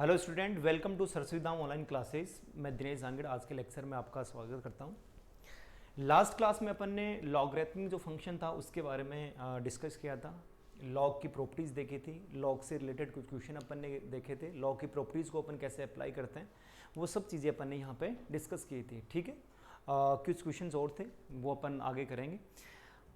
Hello student, welcome to Saraswati Dham online classes. मैं दिनेश जांगड़ आज के लेक्चर में आपका स्वागत करता हूं। लास्ट क्लास में अपन ने लॉगरिथमिक जो फंक्शन था उसके बारे में डिस्कस किया था। लॉग की प्रॉपर्टीज़ देखी थी, लॉग से रिलेटेड कुछ क्वेश्चन अपन ने देखे थे, लॉग की प्रॉपर्टीज़ को अपन कैसे अप्लाई करते हैं वो सब चीज़ें अपन ने यहाँ पे डिस्कस की थी। ठीक है, कुछ क्वेश्चन और थे वो अपन आगे करेंगे।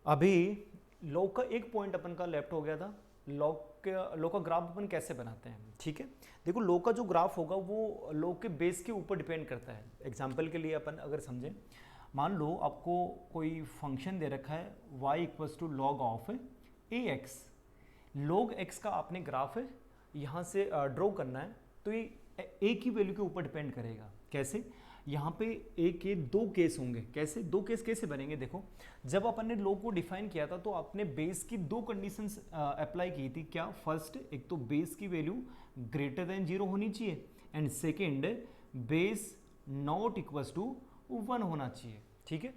अभी लॉग का एक पॉइंट अपन का लेफ्ट हो गया था, लॉग का ग्राफ अपन कैसे बनाते हैं। ठीक है, देखो लॉग का जो ग्राफ होगा वो लॉग के बेस के ऊपर डिपेंड करता है। एग्जांपल के लिए अपन अगर समझें, मान लो आपको कोई फंक्शन दे रखा है y equals to log of ax। Log x का आपने ग्राफ है यहाँ से ड्रॉ करना है, तो ये a की वैल्यू के ऊपर डिपेंड करेगा। कैसे? यहाँ पे a के दो केस होंगे। कैसे दो केस कैसे बनेंगे? देखो, जब अपन ने लॉग को डिफाइन किया था तो आपने बेस की दो कंडीशंस अप्लाई की थी। क्या? फर्स्ट, एक तो बेस की वैल्यू ग्रेटर देन 0 होनी चाहिए, and second base not equals to 1 होना चाहिए। ठीक है,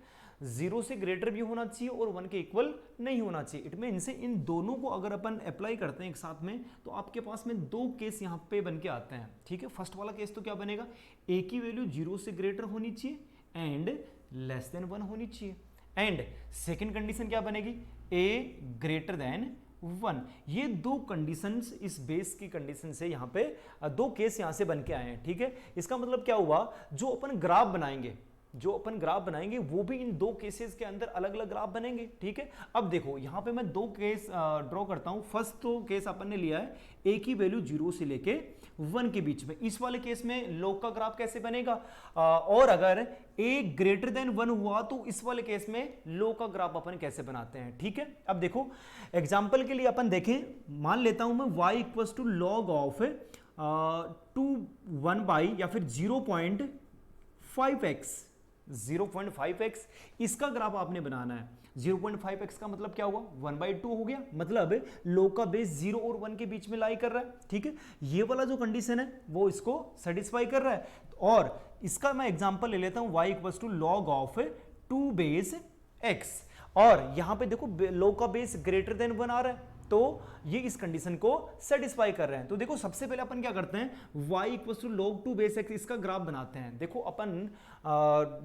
0 से ग्रेटर भी होना चाहिए और 1 के इक्वल नहीं होना चाहिए। इट मीन इनसे इन दोनों को अगर अपन अप्लाई करते हैं एक साथ में तो आपके पास में दो केस यहाँ पे बन के आते हैं। ठीक है, फर्स्ट वाला केस तो क्या बनेगा, a की वैल्यू 0 से ग्रेटर होनी चाहिए एंड लेस देन 1 होनी चाहिए, एंड सेकेंड कंडीशन क्या बनेगी, a ग्रेटर देन 1। ये दो कंडीशंस इस बेस की कंडीशन से यहाँ पे दो केस यहाँ से बन के आए हैं। ठीक है, इसका मतलब क्या हुआ, जो अपन ग्राफ बनाएंगे वो भी इन दो केसेस के अंदर अलग अलग ग्राफ बनेंगे। ठीक है, अब देखो यहाँ पे मैं दो केस ड्रॉ करता हूं। फर्स्ट तो केस अपन ने लिया है a की वैल्यू 0 से लेके 1 के बीच में। इस वाले केस में लॉग का ग्राफ कैसे बनेगा, और अगर a ग्रेटर देन 1 हुआ तो इस वाले केस में लॉग का ग्राफ अपन कैसे बनाते हैं। ठीक है, अब देखो एग्जांपल के लिए अपन देखें, मान लेता हूं मैं y equals to log of 1 by या फिर 0.5x। इसका ग्राफ आपने बनाना है। 0.5x का मतलब क्या हुआ, 1/2 हो गया, मतलब लॉग का बेस 0 और 1 के बीच में लाई कर रहा है। ठीक है, ये वाला जो कंडीशन है वो इसको सेटिस्फाई कर रहा है। और इसका मैं एग्जांपल ले लेता हूं, y equals to log of 2 base x, और यहां पे देखो लॉग का बेस ग्रेटर देन 1 आ रहा है तो ये इस कंडीशन को सेटिस्फाई कर रहे हैं। तो देखो सबसे पहले अपन क्या करते हैं, y equals to log 2 base x इसका ग्राफ बनाते हैं। देखो अपन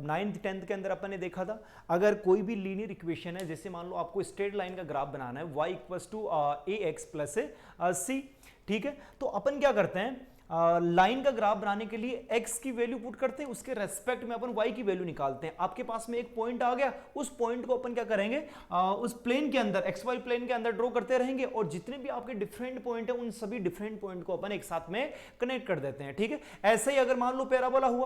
9th 10th के अंदर अपन ने देखा था, अगर कोई भी लीनियर इक्वेशन है, जैसे मान लो आपको स्ट्रेट लाइन का ग्राफ बनाना है y equals to ax plus c। ठीक है, तो अपन क्या करते हैं, लाइन का ग्राफ बनाने के लिए x की वैल्यू पुट करते हैं, उसके रेस्पेक्ट में अपन y की वैल्यू निकालते हैं। आपके पास में एक पॉइंट आ गया, उस पॉइंट को अपन क्या करेंगे, उस प्लेन के अंदर xy प्लेन के अंदर ड्रॉ करते रहेंगे, और जितने भी आपके डिफरेंट पॉइंट है उन सभी डिफरेंट पॉइंट को अपन एक साथ में कनेक्ट कर देते हैं। ठीक है, ऐसे ही अगर मान लो पैराबोला हुआ,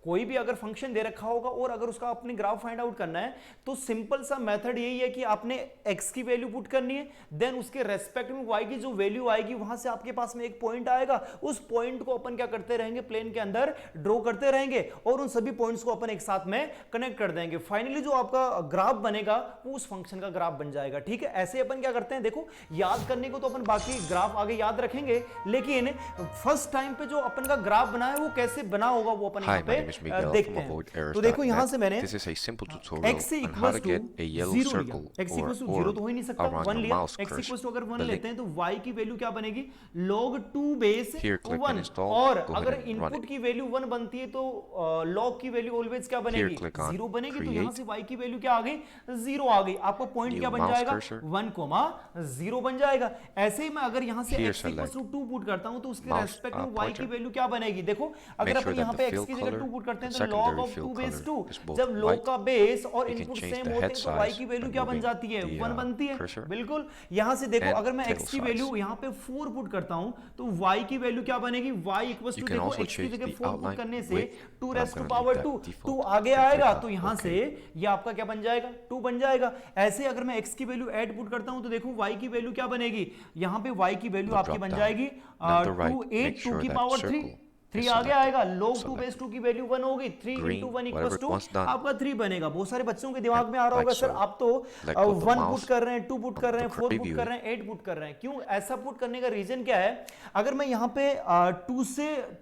कोई भी अगर फंक्शन दे रखा होगा और अगर उसका अपने ग्राफ फाइंड आउट करना है तो सिंपल सा मेथड यही है कि आपने x की वैल्यू पुट करनी है, देन उसके रेस्पेक्ट में y की जो वैल्यू आएगी वहां से आपके पास में एक पॉइंट आएगा, उस पॉइंट को अपन क्या करते रहेंगे, प्लेन के अंदर ड्रॉ करते रहेंगे और उन सभी पॉइंट्स को अपन एक साथ में कनेक्ट कर देंगे। फाइनली जो आपका ग्राफ बनेगा वो उस फंक्शन का ग्राफ बन जाएगा। ठीक है, ऐसे अपन क्या करते हैं, देखो याद करने को तो अपन बाकी ग्राफ आगे याद रखेंगे, लेकिन फर्स्ट टाइम पे जो अपन का ग्राफ बना है वो कैसे बना होगा वो अपन यहाँ पे देखते हैं। तो देखो यहाँ से मैंने x इक्वल्स टू 0 लिया, x इक्वल्स टू 0 तो हो ही नहीं सकता, 1 लिया, x इक्वल्स टू अगर 1 लेते हैं तो y की वैल्यू क्या बनेगी, log 2 बेस 1, और अगर इनपुट की वैल्यू 1 बनती है तो log की वैल्यू ऑलवेज क्या बनेगी, 0 बनेगी। तो यहाँ से y की वैल्यू क्या आ गई, 0 आ गई। आपका पॉइंट क्या बन जाएगा, 1,0 बन जाएगा। ऐसे ही मैं अगर यहाँ से x इक्वल्स टू 2 पुट करता हूं तो उसके रेस्पेक्ट में y की वैल्यू क्या बनेगी, देखो अगर अपन यहाँ पे x की जगह 2 पुट करते हैं तो log ऑफ 2 बेस 2, जब log का बेस और इनपुट सेम होते हैं तो y की वैल्यू क्या बन जाती है, 1 बनती है। बिल्कुल, यहां से देखो अगर मैं x की वैल्यू यहां पे 4 पुट करता हूं तो y की वैल्यू क्या बनेगी, y इक्वल्स टू देखो x की जगह 4 पुट करने से 2 रेज़ टू पावर 2 आगे आएगा तो यहां से ये आपका क्या बन जाएगा, 2 बन जाएगा। ऐसे अगर मैं x की वैल्यू 8 पुट करता हूं तो देखो y की वैल्यू क्या बनेगी, यहां पे y की वैल्यू आपकी बन जाएगी 2 8 2 की पावर 3। 3 is आगे selected. आएगा, log 2 Select बेस 2 की वैल्यू 1 होगी, 3 green, into 1 whatever equals it to wants done. आपका 3 बनेगा। बहुत सारे बच्चों के दिमाग में आ रहा like होगा, सर so. आप तो Let go of the 1 put mouse कर रहे हैं, 2 पुट कर रहे हैं, from 4 the पुट preview. कर रहे हैं, 8 पुट कर रहे हैं। क्यों ऐसा पुट करने का रीजन क्या है? अगर मैं यहाँ पे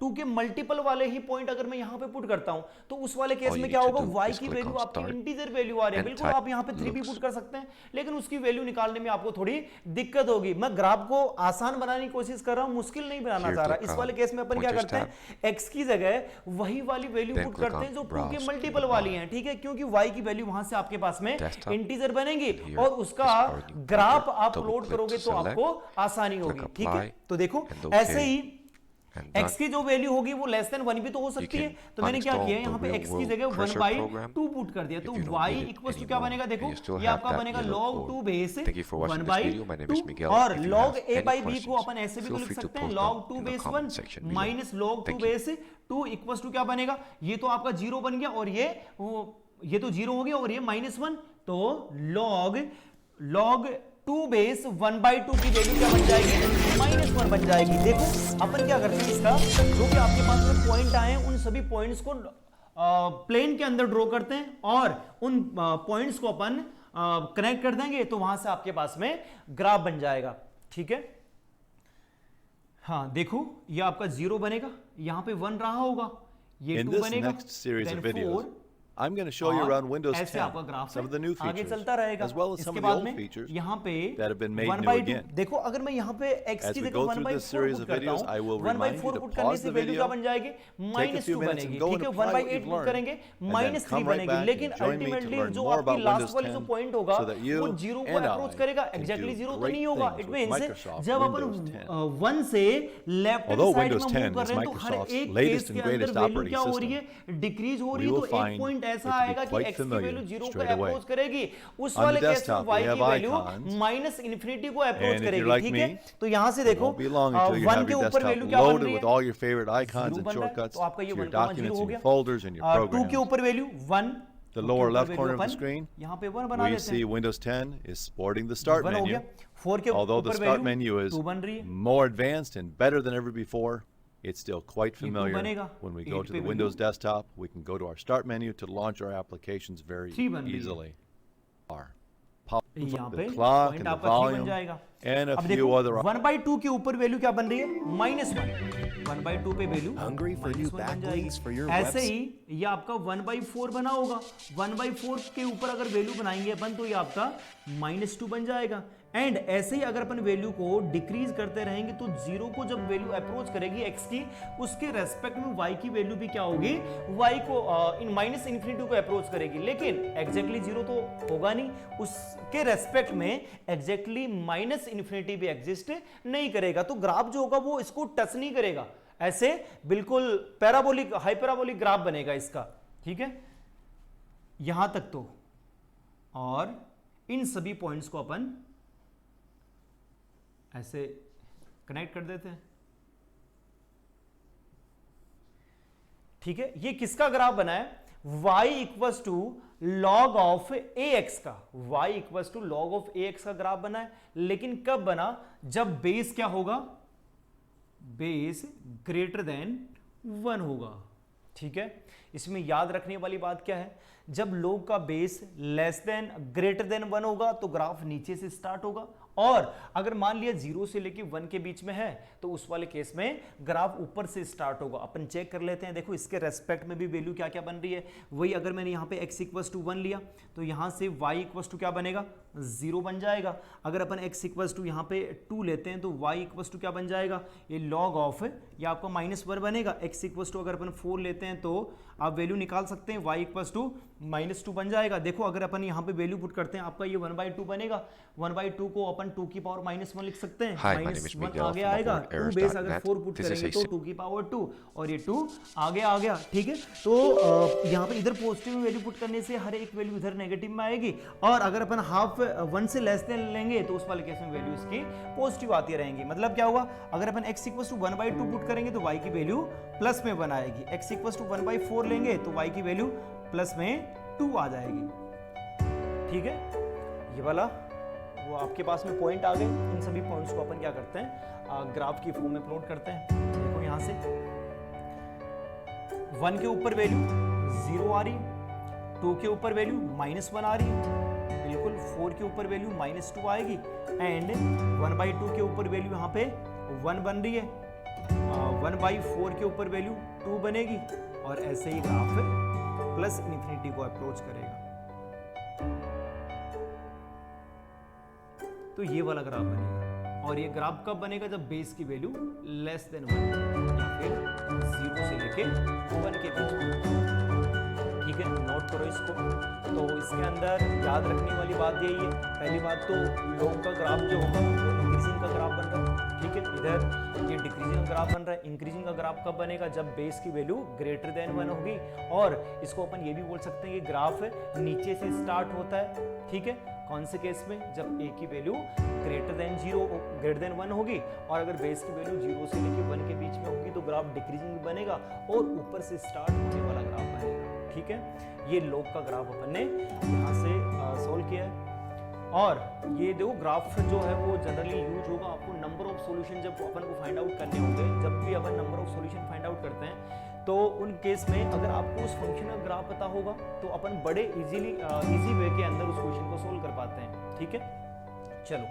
2 के मल्टीपल वाले ही पॉइंट अगर मैं यहाँ पे पुट करता हूँ तो उस वाले केस All you में need क्या to होगा, do y is की click वैल्यू on आपकी start इंटीजर वैल्यू आ रही है। and बिल्कुल type आप यहाँ पे 3 भी looks. पुट कर सकते हैं, लेकिन उसकी वैल्यू निकालने में आपको थोड़ी दिक्कत होगी। मैं ग्राफ को आसान बनाने की कोशिश कर रहा हूँ, मुश्किल नहीं बनाना Here चाह रहा। click इस on वाले केस में अपन क्या pointers करते हैं, x की जगह वही वाली वैल्यू Then पुट click करते हैं on जो 2 browse के to मल्टीपल the वाली bar. हैं, ठीक है, क्योंकि y की वैल्यू वहां से आपके पास में Desktop. इंटीजर बनेंगी Here और उसका is our new graph pointer. आप Double लोड click करोगे to तो select. आपको आसानी होगी, Click ठीक है। apply तो देखो and OK. ऐसे ही And x done. की जो वैल्यू होगी वो लेस देन 1 भी तो हो सकती है। can तो मैंने क्या uninstall किया, the यहाँ पे real x की world जगह 1 cursor बाई program 2 पुट कर दिया, तो if you don't y need it equals to क्या anymore, बनेगा, देखो and you still ये have आपका that बनेगा yellow log code. 2 base Thank you for watching 1 this by video. My name is 2 Miguel. और If you log have a any by b को questions, अपन ऐसे भी feel तो लिख free to सकते हैं, post log them 2 in the base comment 1 section below. Minus log 2 Thank you. Base 2 equals to क्या बनेगा, ये तो आपका 0 बन गया और ये तो 0 हो गया और ये -1, तो log 2 बेस 1 बाई 2 की वैल्यू क्या बन जाएगी, -1 बन जाएगी। देखो अपन क्या करते हैं, इसका जो कि आपके पास में पॉइंट आए हैं उन सभी पॉइंट्स को प्लेन के अंदर ड्रॉ करते हैं और उन पॉइंट्स को अपन कनेक्ट कर देंगे तो वहां से आपके पास में ग्राफ बन जाएगा, ठीक है। हाँ देखो ये आपका 0 बनेगा, यहां पे 1 रहा होगा, ये 2 बनेगा, next series of then videos, 4, I'm going to show you और around Windows ऐसे 10 आपका graph some of the new आगे features, चलता रहेगा। as well as some इसके of the बाद old में features यहाँ पे that have been made 1 new by 2 again. देखो अगर मैं यहाँ पे x As की we जगह go 1 through by this 4 series put of करता videos, I will हूँ, 1 by remind 4 you to put करने pause से the वैल्यू क्या video, बन जाएगी, take a few -2 minutes and बनेगी, go ठीक and है। 1 apply by what 8 you've put learned, करेंगे and then -3 come right बनेगी, back लेकिन and join me to ultimately learn जो more आपकी about लास्ट Windows वाली जो 10 पॉइंट होगा so that you वो 0 को and अप्रोच I करेगा, can एग्जैक्टली do 0 तो great नहीं होगा। things it with means Microsoft जब अपन Windows 10. 1 से लेफ्ट Although साइड में Windows मूव 10 कर is रहे हैं तो हर Microsoft's एक latest केस and के अंदर greatest वैल्यू operating क्या हो रही system, है, डिक्रीज हो रही we है। will तो एक find पॉइंट it ऐसा to be आएगा कि quite x की familiar वैल्यू 0 को straight away. अप्रोच करेगी, उस On the वाले केस में desktop, y we की have वैल्यू icons. -∞ को अप्रोच And if you're करेगी, like ठीक me, है। तो यहां से It देखो won't be long until you 1 have के your ऊपर desktop वैल्यू क्या बन loaded रही with है, all your favorite icons 0 and बन रहा है, shortcuts तो आपका ये to your 1,0 documents हो and your गया। folders and your 2 के programs. ऊपर value 1, The lower left corner of the screen, यहाँ पे 1 बना we देते see हैं, Windows 10 is sporting the Start 1 हो menu. गया। 4 के Although the ऊपर Start वैल्यू menu is 2 बन रही है, more advanced and better than ever before, it's still quite ये 2 familiar. बनेगा, When we 8 go to पे the value Windows desktop, we can go to our Start menu to launch our applications very 3 बन रही है। easily. यहाँ पे The clock point and the आपका 3 बन volume जाएगा। and a अब few देखो other 1/2 के ऊपर वैल्यू क्या बन रही है, -1, 1/2 पे वैल्यू Hungry for new -1 बन backlinks for जाएगी। your ऐसे ही ये आपका 1/4 बना होगा, 1/4 के ऊपर अगर वैल्यू बनाएंगे अपन तो ये आपका -2 बन जाएगा। एंड ऐसे ही अगर अपन वैल्यू को डिक्रीज करते रहेंगे तो 0 को जब वैल्यू अप्रोच करेगी x की, उसके रेस्पेक्ट में y की वैल्यू भी क्या होगी, y को इन -∞ को अप्रोच करेगी, लेकिन एग्जैक्टली 0 तो होगा नहीं, उसके रेस्पेक्ट में एग्जैक्टली -∞ भी एग्जिस्ट नहीं करेगा। तो ग्राफ जो होगा वो इसको टच नहीं करेगा, ऐसे बिल्कुल पैराबोलिक हाइपराबोलिक ग्राफ बनेगा इसका, ठीक है, यहां तक तो। और इन सभी पॉइंट्स को अपन ऐसे कनेक्ट कर देते हैं, ठीक है। ये किसका ग्राफ बना है, y equals to log of ax का, y equals to log of ax का ग्राफ बना है, लेकिन कब बना, जब बेस क्या होगा, बेस ग्रेटर देन 1 होगा, ठीक है। इसमें याद रखने वाली बात क्या है, जब log का base less than greater than 1 होगा तो ग्राफ नीचे से स्टार्ट होगा, और अगर मान लिया 0 से लेके 1 के बीच में है तो उस वाले केस में ग्राफ ऊपर से स्टार्ट होगा। अपन चेक कर लेते हैं, देखो इसके रेस्पेक्ट में भी वैल्यू क्या क्या बन रही है, वही अगर मैंने यहाँ पे x इक्वल्स टू 1 लिया तो यहाँ से y इक्वल्स टू क्या बनेगा, 0 बन जाएगा। अगर अपन x इक्वल्स टू यहाँ पे 2 लेते हैं तो y इक्वल्स टू क्या बन जाएगा, ये लॉग ऑफ ये आपका -1 बनेगा। x इक्वल्स टू अगर अपन 4 लेते हैं तो आप वैल्यू निकाल सकते हैं, y इक्वल्स टू -2 बन जाएगा। देखो अगर अपन यहाँ पे वैल्यू पुट करते हैं आपका ये 1/2 बनेगा, 1/2 को अपन 2 की पावर -1 लिख सकते हैं, Hi, my name is -1 Miguel आगे from आएगा, 2 बेस अगर AppleArrows.net. 4 पुट This is करेंगे a तो 2 की पावर 2 और ये 2 आगे आ गया, ठीक है। तो यहाँ पे इधर पॉजिटिव में वैल्यू पुट करने से हर एक वैल्यू इधर नेगेटिव में आएगी, और अगर अपन हाफ 1 से लेस देन लेंगे तो उस वाले केस में वैल्यू इसकी पॉजिटिव आती रहेंगी। मतलब क्या हुआ, अगर अपन x इक्वल्स टू 1/2 पुट करेंगे तो y की वैल्यू प्लस में 1 आएगी, x इक्वल्स टू 1/4 लेंगे तो y की वैल्यू प्लस में 2 आ जाएगी, ठीक है। ये वाला वो आपके पास में पॉइंट आ गए, इन सभी पॉइंट्स को अपन क्या करते हैं, ग्राफ की फॉर्म में प्लॉट करते हैं। देखो यहाँ से 1 के ऊपर वैल्यू 0 आ रही है, 2 के ऊपर वैल्यू -1 आ रही है, बिल्कुल 4 के ऊपर वैल्यू -2 आएगी एंड 1/2 के ऊपर वैल्यू यहाँ पे 1 बन रही है, 1/4 के ऊपर वैल्यू 2 बनेगी और ऐसे ही ग्राफ प्लस इन्फिनिटी को अप्रोच करेगा। तो ये वाला ग्राफ बनेगा और ये ग्राफ कब बनेगा? जब बेस की वैल्यू लेस देन 1 या फिर 0 से लेके 1 के बीच में। ठीक है, नोट करो इसको। तो इसके अंदर याद रखने वाली बात यही है, पहली बात तो लोग का ग्राफ जो होगा वो इंक्रीजिंग का ग्राफ बन रहा है। ठीक है, इधर ये डिक्रीजिंग ग्राफ बन रहा है। इंक्रीजिंग का ग्राफ कब बनेगा? जब बेस की वैल्यू ग्रेटर देन 1 होगी। और इसको अपन ये भी बोल सकते हैं कि ग्राफ नीचे से स्टार्ट होता है। ठीक है, कौन से केस में? जब ए की वैल्यू ग्रेटर देन 1 होगी और अगर बेस की वैल्यू 0 से लेके 1 के बीच में होगी तो ग्राफ डिक्रीजिंग बनेगा और ऊपर से स्टार्ट होने वाला ग्राफ बनेगा। ठीक है, ये लोग का ग्राफ अपन ने यहाँ से सोल्व किया है। और ये देखो ग्राफ जो है वो जनरली यूज होगा आपको नंबर ऑफ सॉल्यूशन जब अपन को फाइंड आउट करने होंगे। जब भी अपन number of solution find out करते हैं तो उन केस में अगर आपको उस फंक्शन का ग्राफ पता होगा तो अपन बड़े इजी वे के अंदर उस क्वेश्चन को सोल्व कर पाते हैं। ठीक है, चलो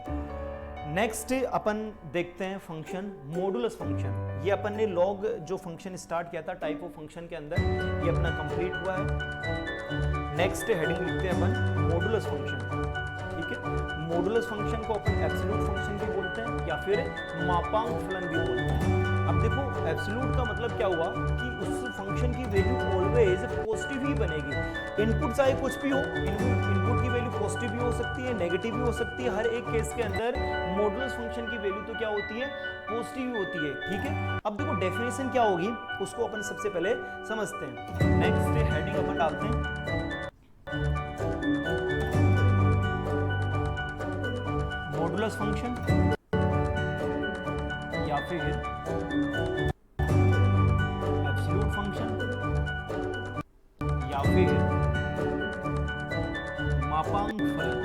नेक्स्ट अपन देखते हैं फंक्शन मॉडुलस फंक्शन। ये अपन ने लॉग जो फंक्शन स्टार्ट किया था टाइप ऑफ फंक्शन के अंदर, ये अपना कंप्लीट हुआ है। नेक्स्ट हेडिंग लिखते हैं अपन मॉडुलस फंक्शन। ठीक है, मॉडुलस फंक्शन को अपन एब्सोल्यूट फंक्शन भी बोलते हैं या फिर मापांक फलन भी बोलते हैं। अब देखो एब्सोल्यूट का मतलब क्या हुआ कि उस फंक्शन की वैल्यू ऑलवेज पॉजिटिव ही बनेगी। इनपुट चाहे कुछ भी हो, इनपुट की वैल्यू पॉजिटिव भी हो सकती है, नेगेटिव भी हो सकती है। हर एक केस के अंदर मॉडुलस फंक्शन की वैल्यू तो क्या होती है? पॉजिटिव ही होती है। ठीक है, अब देखो डेफिनेशन क्या होगी उसको अपन सबसे पहले समझते हैं। नेक्स्ट हेडिंग अपन डालते हैं मॉडुलस फंक्शन या फिर एब्सोल्यूट फंक्शन या फिर मापांक फलन,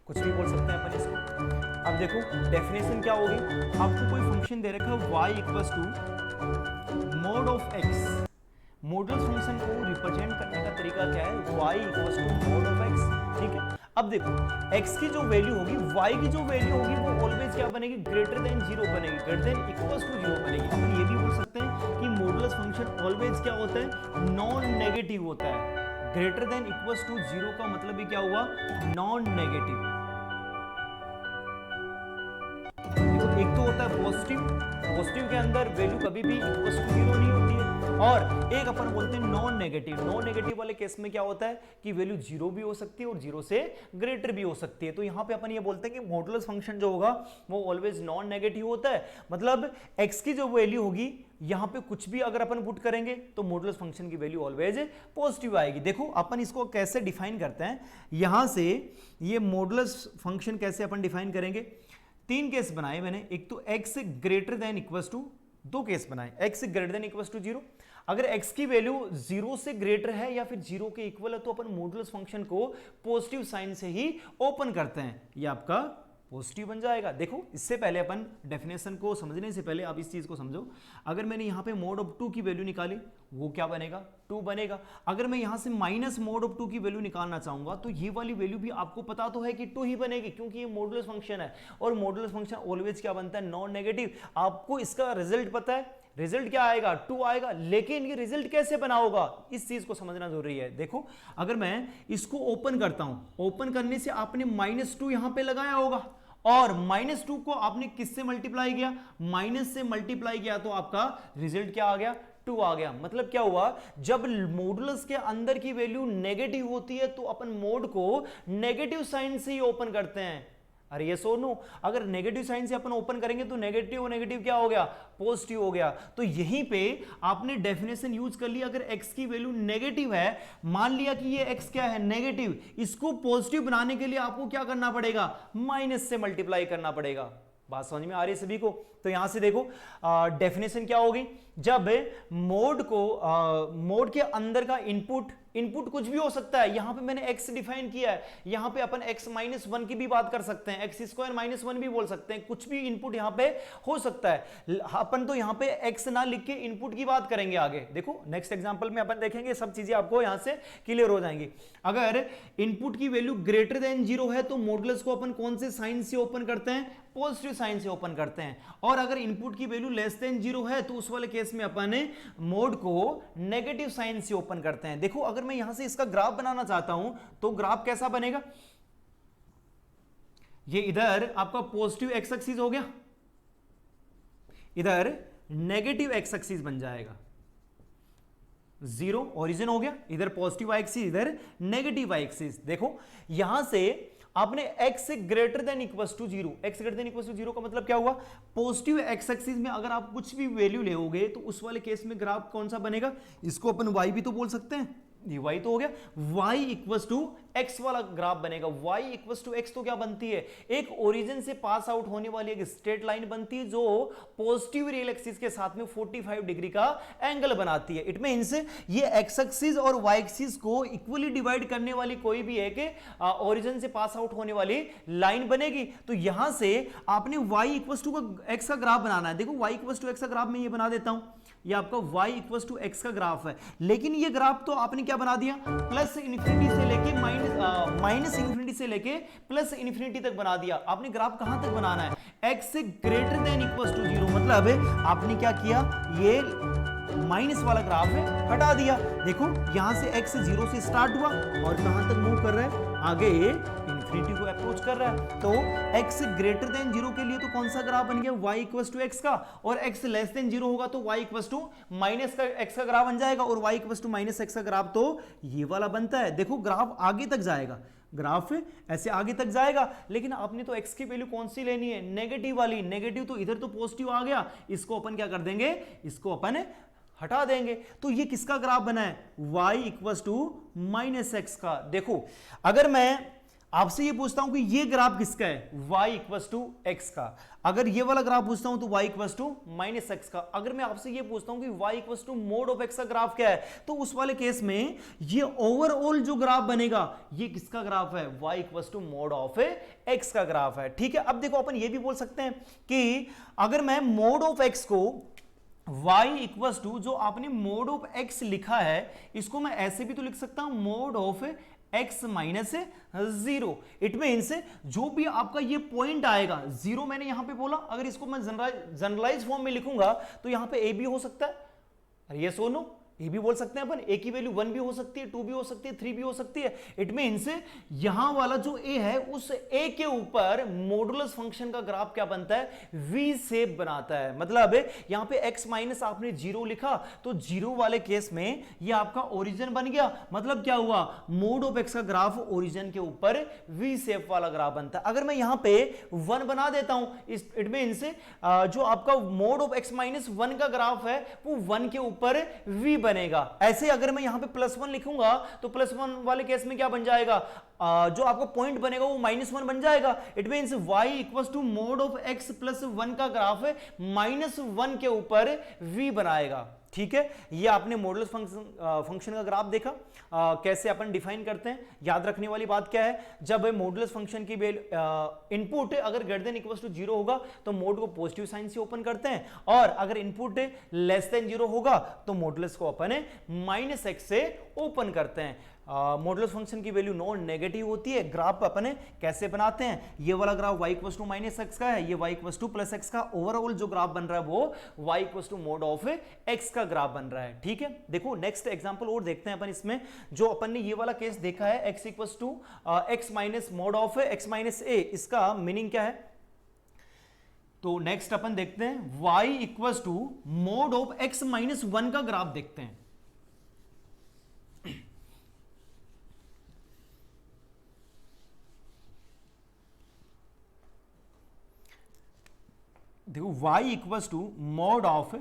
कुछ भी बोल सकते हैं अपन इसको। अब देखो डेफिनेशन क्या होगी, आपको कोई फंक्शन दे रखा है y equals to mod of x। Modulus function को रिप्रेजेंट करने का तरीका क्या है? y equals to mod of x। ठीक है, अब देखो x की जो वैल्यू होगी, y की जो वैल्यू होगी वो ऑलवेज क्या बनेगी? ग्रेटर देन 0 बनेगी, ग्रेटर देन इक्वल्स टू 0 बनेगी। अपन ये भी बोल सकते हैं कि मॉडुलस फंक्शन ऑलवेज क्या होता है? नॉन नेगेटिव होता है। ग्रेटर देन इक्वल्स टू 0 का मतलब ही क्या हुआ? Non negative. देखो एक तो होता है पॉजिटिव, पॉजिटिव के अंदर वैल्यू कभी भी इक्वल्स टू 0 नहीं होती है, और एक अपन बोलते हैं नॉन नेगेटिव। नॉन नेगेटिव वाले केस में क्या होता है कि वैल्यू 0 भी हो सकती है और 0 से ग्रेटर भी हो सकती है। तो यहां पे अपन ये बोलते हैं कि मॉडुलस फंक्शन जो होगा वो ऑलवेज नॉन नेगेटिव होता है। मतलब x की जो वैल्यू होगी यहां पे कुछ भी अगर अपन पुट करेंगे तो मॉडुलस फंक्शन की वैल्यू ऑलवेज पॉजिटिव आएगी। देखो अपन इसको कैसे डिफाइन करते हैं, यहां से ये मॉडुलस फंक्शन कैसे अपन डिफाइन करेंगे? 3 केस बनाए मैंने। एक तो x greater than equals to, 2 case बनाए, x greater than equals to 0। अगर x की वैल्यू 0 से ग्रेटर है या फिर 0 के इक्वल है तो अपन मॉडुलस फंक्शन को पॉजिटिव साइन से ही ओपन करते हैं, ये आपका पॉजिटिव बन जाएगा। देखो इससे पहले अपन डेफिनेशन को समझने से पहले आप इस चीज को समझो। अगर मैंने यहां पे मोड ऑफ 2 की वैल्यू निकाली वो क्या बनेगा? 2 बनेगा। अगर मैं यहां से माइनस मोड ऑफ 2 की वैल्यू निकालना चाहूंगा तो ये वाली वैल्यू भी आपको पता तो है कि 2 ही बनेगी, क्योंकि ये मॉडुलस फंक्शन है और मॉडुलस फंक्शन ऑलवेज क्या बनता है? Non negative. आपको इसका रिजल्ट पता है, रिजल्ट क्या आएगा? 2 आएगा। लेकिन ये रिजल्ट कैसे बना होगा इस चीज को समझना जरूरी है। देखो अगर मैं इसको ओपन करता हूं, ओपन करने से आपने -2 यहां पे लगाया होगा और -2 को आपने किससे मल्टीप्लाई किया? माइनस से मल्टीप्लाई किया तो आपका रिजल्ट क्या आ गया? 2 आ गया। मतलब क्या हुआ? जब मॉडुलस के अंदर की वैल्यू नेगेटिव होती है तो अपन मोड को नेगेटिव साइन से ही ओपन करते हैं। अरे ये सो नो, अगर नेगेटिव साइन से अपन ओपन करेंगे तो नेगेटिव और नेगेटिव क्या हो गया? पॉजिटिव हो गया। तो यहीं पे आपने डेफिनेशन यूज कर लिया। अगर x की वैल्यू नेगेटिव है, मान लिया कि ये x क्या है? नेगेटिव, इसको पॉजिटिव बनाने के लिए आपको क्या करना पड़ेगा? माइनस से मल्टीप्लाई करना पड़ेगा। बात समझ में आ रही है सभी को? तो यहां से देखो डेफिनेशन क्या होगी, जब मोड के अंदर का इनपुट कुछ भी हो सकता है। यहां पे मैंने x डिफाइन किया है, यहां पे अपन x माइनस वन की भी बात कर सकते हैं, x स्क्वायर माइनस वन भी बोल सकते हैं, कुछ भी इनपुट यहां पे हो सकता है। अपन तो यहां पे x ना लिख के इनपुट की बात करेंगे आगे। देखो नेक्स्ट एग्जांपल में अपन देखेंगे, सब चीजें आपको यहां से क्लियर हो जाएंगी। अगर इनपुट की वैल्यू ग्रेटर देन 0 है तो मॉडुलस को अपन कौन से साइन से ओपन करते हैं? पॉजिटिव साइन से ओपन करते हैं। और अगर इनपुट की वैल्यू लेस देन 0 है तो उस वाले केस में अपन मोड को नेगेटिव साइन से ओपन करते हैं। देखो अगर मैं यहां से इसका ग्राफ बनाना चाहता हूं तो ग्राफ कैसा बनेगा? ये इधर आपका पॉजिटिव एक्स एक्सिस हो गया, इधर नेगेटिव एक्स एक्सिस बन जाएगा, 0 ओरिजिन हो गया, इधर पॉजिटिव वाई एक्सिस, इधर नेगेटिव वाई एक्सिस। देखो यहां से आपने x greater than equals to 0, x greater than equals to 0 का मतलब क्या हुआ? पॉजिटिव x एक्सिस में अगर आप कुछ भी वैल्यू लेओगे तो उस वाले केस में ग्राफ कौन सा बनेगा? इसको अपन y भी तो बोल सकते हैं, ये y तो हो गया, y इक्वल्स टू x वाला ग्राफ बनेगा। y इक्वल्स टू x तो क्या बनती है? एक ओरिजिन से पास आउट होने वाली एक स्ट्रेट लाइन बनती है जो पॉजिटिव रियल एक्सिस के साथ में 45 डिग्री का एंगल बनाती है। इट मींस ये x एक्सिस और y एक्सिस को इक्वली डिवाइड करने वाली कोई भी एक ओरिजिन से पास आउट होने वाली लाइन बनेगी। तो यहां से आपने y इक्वल्स टू x का ग्राफ बनाना है। देखो y इक्वल्स टू x का ग्राफ मैं ये बना देता हूं, ये आपका y इक्वल्स टू x का ग्राफ है। लेकिन ये ग्राफ तो आपने क्या बना दिया? प्लस इन्फिनिटी से लेके माइनस इन्फिनिटी से लेके प्लस इन्फिनिटी तक बना दिया। आपने ग्राफ कहां तक बनाना है? x greater than equals to 0, मतलब आपने क्या किया? ये माइनस वाला ग्राफ है हटा दिया। देखो यहां से x 0 से स्टार्ट हुआ और कहां तक मूव कर रहा है? आगे इन्फिनिटी को अप्रोच कर रहा है। तो x ग्रेटर देन 0 के लिए तो कौन सा ग्राफ बन गया? y इक्वल्स टू x का, और x लेस देन 0 होगा तो y इक्वल्स टू माइनस का x का ग्राफ बन जाएगा, और y equals to minus x का ग्राफ तो ये वाला बनता है। देखो ग्राफ आगे तक जाएगा, ग्राफ ऐसे आगे तक जाएगा, लेकिन आपने तो x की वैल्यू कौन सी लेनी है? नेगेटिव वाली। नेगेटिव तो इधर तो पॉजिटिव आ गया, इसको अपन क्या कर देंगे? इसको अपन हटा देंगे। तो ये किसका ग्राफ बना है? y equals to minus X का। देखो अगर मैं आपसे ये पूछता हूं कि ये ग्राफ किसका है? y इक्वल्स टू एक्स का। अगर ये वाला ग्राफ पूछता हूं तो y equals to minus X का। अगर मैं आपसे ये पूछता हूं कि y equals to mod of x का ग्राफ क्या है, तो उस वाले केस में ये ओवरऑल जो ग्राफ बनेगा ये किसका ग्राफ है? y equals to mod of x का ग्राफ है। ठीक है, अब देखो अपन ये भी बोल सकते हैं कि अगर मैं मोड ऑफ x को y इक्वल्स टू जो आपने मोड ऑफ x लिखा है इसको मैं ऐसे भी तो लिख सकता हूं, mode of x minus 0। It means जो भी आपका ये पॉइंट आएगा, 0 मैंने यहां पे बोला, अगर इसको मैं जनरलाइज फॉर्म में लिखूंगा तो यहां पे a भी हो सकता है, ये सोनो ए भी बोल सकते हैं अपन, ए की वैल्यू 1 भी हो सकती है, 2 भी हो सकती है, 3 भी हो सकती है। इट मींस यहां वाला जो ए है उस ए के ऊपर मॉडुलस फंक्शन का ग्राफ क्या बनता है? वी शेप बनाता है। मतलब यहां पे x माइनस आपने 0 लिखा तो 0 वाले केस में ये आपका ओरिजिन बन गया। मतलब क्या हुआ? मोड ऑफ x का ग्राफ ओरिजिन के ऊपर वी शेप वाला ग्राफ बनता है। अगर मैं यहां पे 1 बना देता हूं, इट मींस जो आपका मोड ऑफ x माइनस 1 का ग्राफ है वो 1 के ऊपर v बनेगा। ऐसे अगर मैं यहां पे +1 लिखूंगा तो +1 वाले केस में क्या बन जाएगा? जो आपको पॉइंट बनेगा वो -1 बन जाएगा। It means y equals to mod of x plus 1 का ग्राफ -1 के ऊपर v बनाएगा। ठीक है, ये आपने मॉडुलस फंक्शन का ग्राफ देखा। कैसे अपन डिफाइन करते हैं? याद रखने वाली बात क्या है? जब मॉडुलस फंक्शन की इनपुट अगर ग्रेटर देन इक्वल्स टू 0 होगा तो मोड को पॉजिटिव साइन से ओपन करते हैं, और अगर इनपुट लेस देन 0 होगा तो मॉडुलस को अपन -x से ओपन करते हैं। मॉडुलस फंक्शन की वैल्यू नॉन नेगेटिव होती है। ग्राफ अपन कैसे बनाते हैं? ये वाला graph y equals to -x का है, ये y इक्वल्स टू +x का। ओवरऑल जो ग्राफ बन रहा है वो y equals to mod of x का ग्राफ बन रहा है। ठीक है, देखो नेक्स्ट एग्जांपल और देखते हैं अपन इसमें। जो अपन ने ये वाला केस देखा है x equals to x minus mod of x minus a, इसका मीनिंग क्या है? तो नेक्स्ट अपन देखते हैं y equals to mod of x minus 1 का ग्राफ देखते हैं। देखो y equals to mod of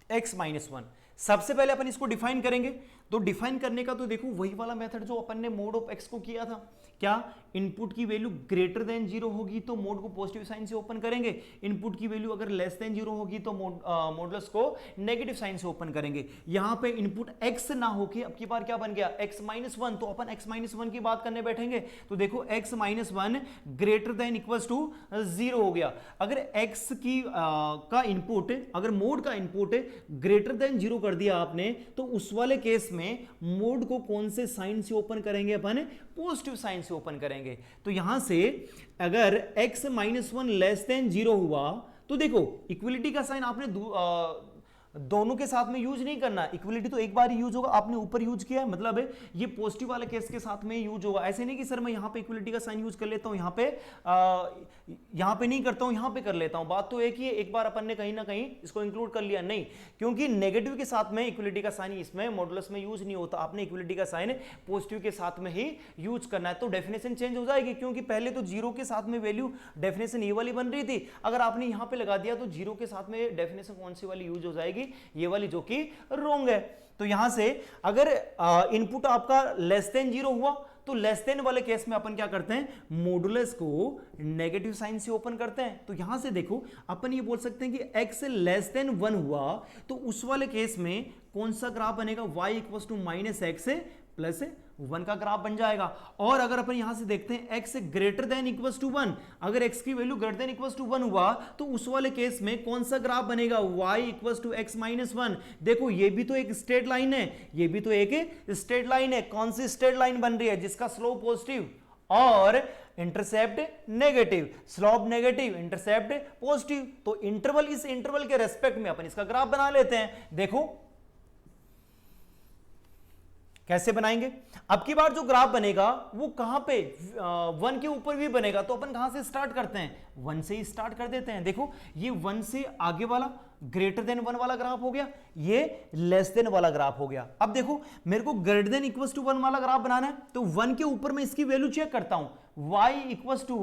x minus 1। सबसे पहले अपन इसको डिफाइन करेंगे। तो डिफाइन करने का तो देखो वही वाला मेथड जो अपन ने मोड ऑफ एक्स को किया था, क्या इनपुट की वैल्यू ग्रेटर देन 0 होगी तो मोड को पॉजिटिव साइन से ओपन करेंगे, इनपुट की वैल्यू अगर लेस देन 0 होगी तो मॉडुलस को नेगेटिव साइन से ओपन करेंगे। यहां पे इनपुट x ना होके अब की बार क्या बन गया x माइनस 1, तो अपन x माइनस 1 की बात करने बैठेंगे तो देखो x minus 1 greater than equals to 0 हो गया। अगर x की का इनपुट, अगर मोड का इनपुट ग्रेटर देन 0 कर दिया आपने तो उस वाले केस में मोड को कौन से साइन से ओपन करेंगे अपन, पॉजिटिव साइन से ओपन करेंगे। तो यहां से अगर x माइनस 1 लेस देन 0 हुआ तो देखो इक्वलिटी का साइन आपने दोनों के साथ में यूज नहीं करना, इक्वलिटी तो एक बार ही यूज होगा, आपने ऊपर यूज किया है मतलब ये पॉजिटिव वाले केस के साथ में यूज होगा। ऐसे नहीं कि सर मैं यहां पे इक्वलिटी का साइन यूज कर लेता हूं, यहां पे नहीं करता हूं, यहां पे कर लेता हूं। बात तो एक ही है, एक बार अपन ने कहीं ना कहीं इसको इंक्लूड कर लिया, नहीं, क्योंकि नेगेटिव के साथ में इक्वलिटी का साइन इसमें मॉडुलस में यूज नहीं होता, आपने इक्वलिटी का साइन पॉजिटिव के साथ में ही यूज करना है। तो डेफिनेशन चेंज हो जाएगी, क्योंकि पहले तो जीरो के साथ में वैल्यू डेफिनेशन ये वाली बन रही थी, अगर आपने यहां पे लगा दिया तो जीरो के साथ में डेफिनेशन कौन सी वाली यूज हो जाएगी, ये वाली, जो कि रॉन्ग है। तो यहां से अगर इनपुट आपका लेस देन 0 हुआ तो लेस देन वाले केस में अपन क्या करते हैं, मॉडुलस को नेगेटिव साइन से ओपन करते हैं। तो यहां से देखो अपन ये बोल सकते हैं कि x लेस देन 1 हुआ तो उस वाले केस में कौन सा ग्राफ बनेगा, y equal to minus x plus 1 का ग्राफ बन जाएगा। और अगर अपन यहां से देखते हैं x greater than equals to 1, अगर x की value greater than equals to 1 हुआ तो उस वाले केस में कौन सा ग्राफ बनेगा, y equals to x minus 1। देखो ये भी तो एक स्ट्रेट लाइन है, ये भी तो एक स्ट्रेट लाइन है। कौन सी स्ट्रेट लाइन बन रही है, जिसका स्लोप पॉजिटिव और intercept negative, slope negative, intercept positive. तो इंटरवल, इस इंटरवल के रेस्पेक्ट में अपन इसका ग्राफ बना लेते हैं। देखो कैसे बनाएंगे, अब की बार जो ग्राफ बनेगा वो कहां पे, 1 के ऊपर भी बनेगा, तो अपन कहां से स्टार्ट करते हैं, 1 से ही स्टार्ट कर देते हैं। देखो ये 1 से आगे वाला ग्रेटर देन 1 वाला ग्राफ हो गया, ये लेस देन वाला ग्राफ हो गया। अब देखो मेरे को ग्रेटर देन इक्वल्स टू 1 वाला ग्राफ बनाना है, तो 1 के ऊपर मैं इसकी वैल्यू चेक करता हूं, y इक्वल्स टू